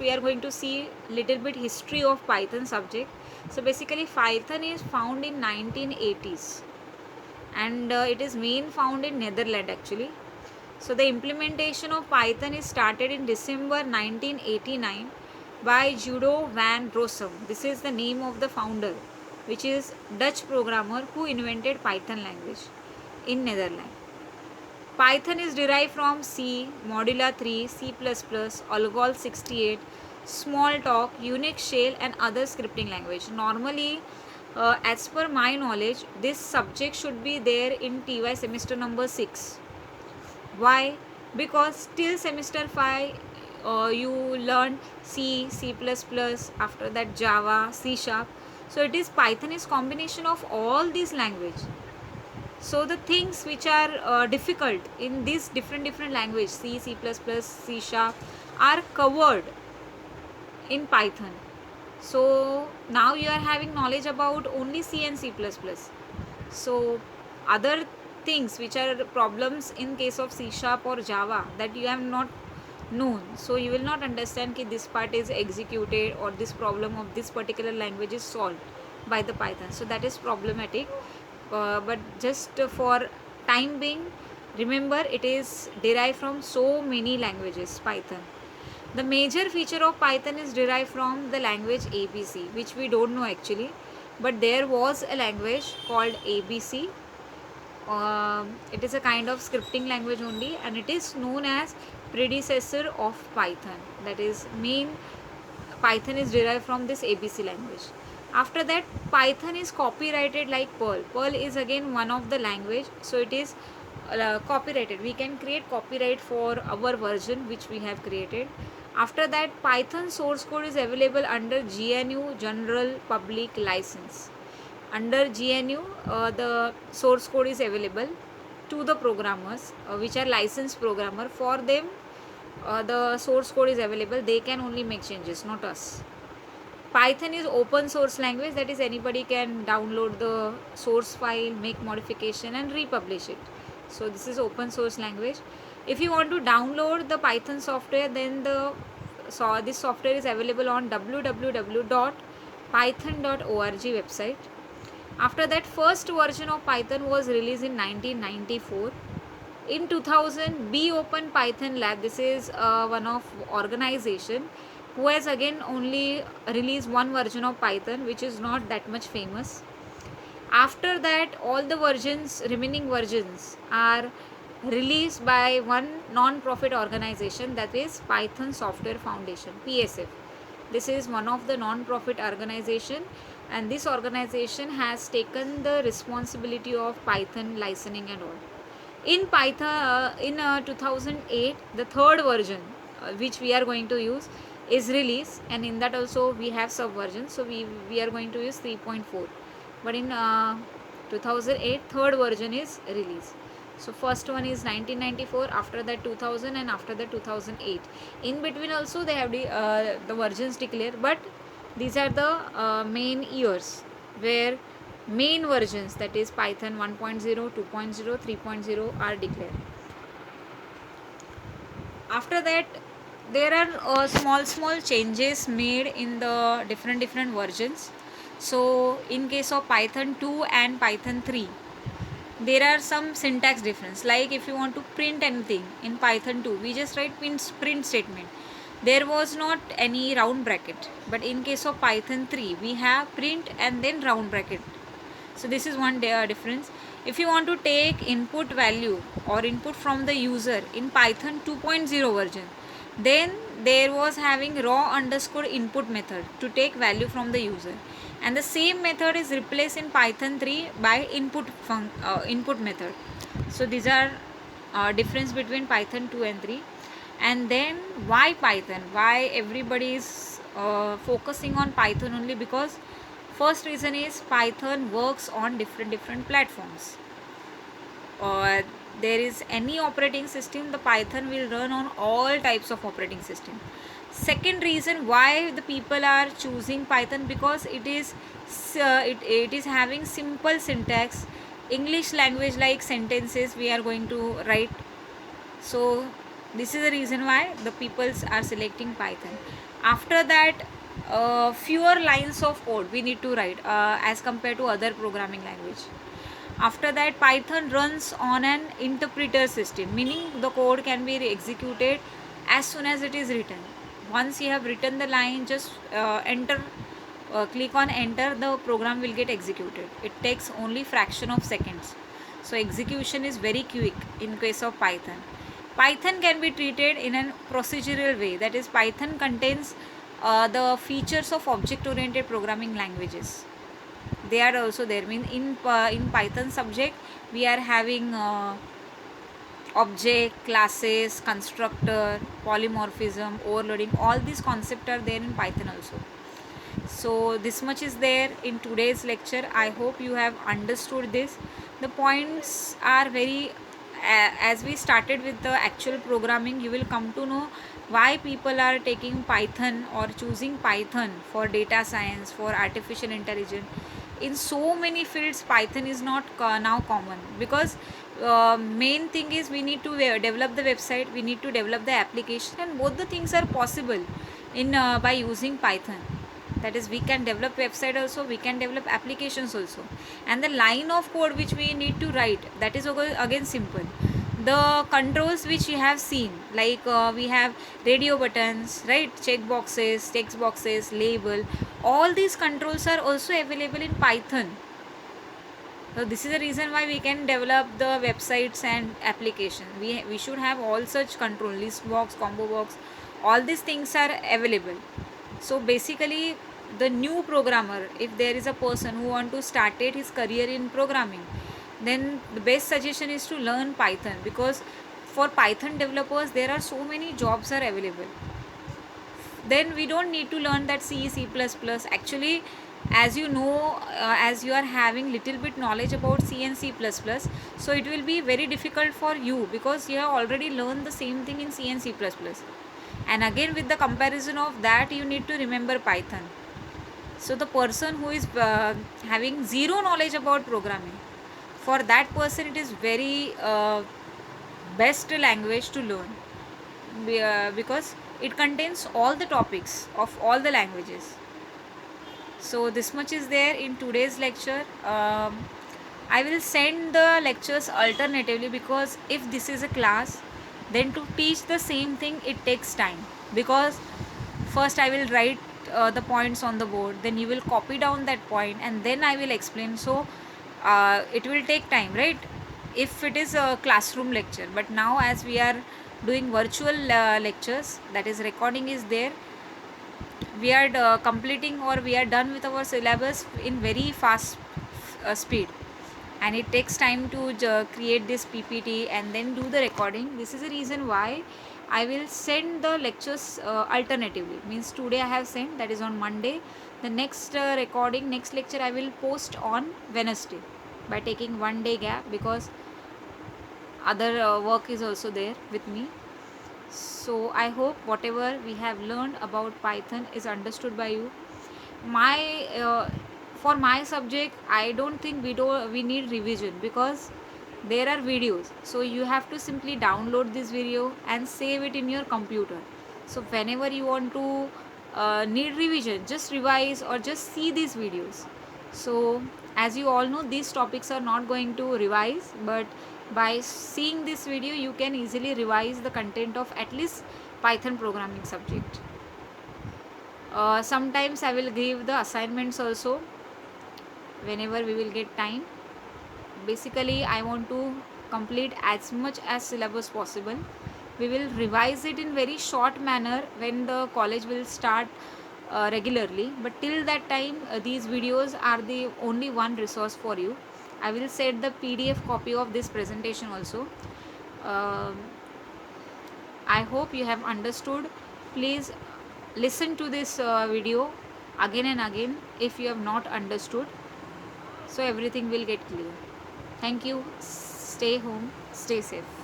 we are going to see little bit history of Python subject. So basically Python is found in 1980s, and it is main found in Netherlands actually. So the implementation of Python is started in December 1989 by Judo van Rossum. This is the name of the founder, which is Dutch programmer who invented Python language in Netherlands. Python is derived from C, Modula 3, C++, Algol 68, Smalltalk, Unix shell and other scripting language. Normally, as per my knowledge, this subject should be there in TY semester number 6. Why? Because till semester 5 you learn C, C++, after that Java, C Sharp. So it is Python is combination of all these language. So the things which are difficult in these different language C, C++, C Sharp are covered in Python. So now you are having knowledge about only C and C++. So other things which are problems in case of C Sharp or Java that you have not known, so you will not understand that this part is executed or this problem of this particular language is solved by the Python. So that is problematic, but just for time being, remember it is derived from so many languages Python. The major feature of Python is derived from the language ABC, which we don't know actually, but there was a language called ABC. It is a kind of scripting language only, and it is known as predecessor of Python. That is, main Python is derived from this ABC language. After that, Python is copyrighted like Perl. Perl is again one of the language, so it is copyrighted. We can create copyright for our version which we have created. After that, Python source code is available under GNU General Public License. Under GNU, the source code is available to the programmers which are licensed programmer. For them, the source code is available. They can only make changes, not us. Python is open source language, that is anybody can download the source file, make modification and republish it. So this is open source language. If you want to download the Python software, then this software is available on www.python.org website. After that, first version of Python was released in 1994. In 2000, Be Open Python Lab, this is one of organization who has again only released one version of Python, which is not that much famous. After that, all the remaining versions are released by one non-profit organization, that is Python Software Foundation, PSF. This is one of the non-profit organization, and this organization has taken the responsibility of Python licensing and all. In Python, in 2008, the third version which we are going to use is released, and in that also we have subversions. So we are going to use 3.4, but in 2008 third version is released. So first one is 1994, after that 2000, and after that 2008. In between also they have the versions declared, but these are the main years where main versions, that is Python 1.0, 2.0, 3.0 are declared. After that, there are small changes made in the different versions. So in case of Python 2 and Python 3, there are some syntax difference. Like if you want to print anything in Python 2, we just write print statement. There was not any round bracket, but in case of Python 3, we have print and then round bracket. So this is one difference. If you want to take input value or input from the user in Python 2.0 version, then there was having raw underscore input method to take value from the user, and the same method is replaced in Python 3 by input method. So these are difference between Python 2 and 3. And then why Python? Why everybody is focusing on Python only? Because first reason is Python works on different platforms. Or there is any operating system, the Python will run on all types of operating system. Second reason why the people are choosing Python, because it is having simple syntax, English language like sentences we are going to write. So this is the reason why the people are selecting Python. After that, fewer lines of code we need to write as compared to other programming language. After that, Python runs on an interpreter system, meaning the code can be executed as soon as it is written. Once you have written the line, just click on enter, the program will get executed. It takes only fraction of seconds. So execution is very quick in case of Python. Python can be treated in a procedural way, that is, Python contains the features of object oriented programming languages. They are also there. Mean in Python subject we are having object, classes, constructor, polymorphism, overloading. All these concepts are there in Python also. So this much is there in today's lecture. I hope you have understood this. The points are very as we started with the actual programming, you will come to know why people are taking Python or choosing Python for data science, for artificial intelligence. In so many fields, Python is not now common, because main thing is we need to develop the website, we need to develop the application, and both the things are possible in by using Python. That is, we can develop website also, we can develop applications also, and the line of code which we need to write, that is again simple. The controls which you have seen, like we have radio buttons, right, check boxes, text boxes, label, all these controls are also available in Python. So this is the reason why we can develop the websites and application. We should have all such control, list box, combo box, all these things are available. So basically, the new programmer, if there is a person who want to start his career in programming, then the best suggestion is to learn Python, because for Python developers there are so many jobs are available. Then we don't need to learn that C, C++. Actually, as you know, as you are having little bit knowledge about C and C++, so it will be very difficult for you, because you have already learned the same thing in C and C++. And again, with the comparison of that, you need to remember Python. So the person who is having zero knowledge about programming, for that person it is very best language to learn, because it contains all the topics of all the languages. So this much is there in today's lecture. I will send the lectures alternatively, because if this is a class, then to teach the same thing it takes time, because first I will write the points on the board, then you will copy down that point, and then I will explain. So it will take time, right, if it is a classroom lecture. But now, as we are doing virtual lectures, that is, recording is there, we are completing, or we are done with our syllabus in very fast speed, and it takes time to create this PPT and then do the recording. This is the reason why I will send the lectures alternatively. Means today I have sent, that is on Monday. The next next lecture I will post on Wednesday, by taking 1 day gap, because other work is also there with me. So I hope whatever we have learned about Python is understood by you. My for my subject, I don't think we need revision, because there are videos. So you have to simply download this video and save it in your computer. So whenever you want to need revision, just revise or just see these videos. So as you all know, these topics are not going to revise, but by seeing this video you can easily revise the content of at least Python programming subject. Sometimes I will give the assignments also whenever we will get time. Basically, I want to complete as much as syllabus possible. We will revise it in very short manner when the college will start regularly, but till that time these videos are the only one resource for you. I will set the PDF copy of this presentation also. uh, I hope you have understood. Please listen to this video again and again if you have not understood, so everything will get clear. Thank you. Stay home, stay safe.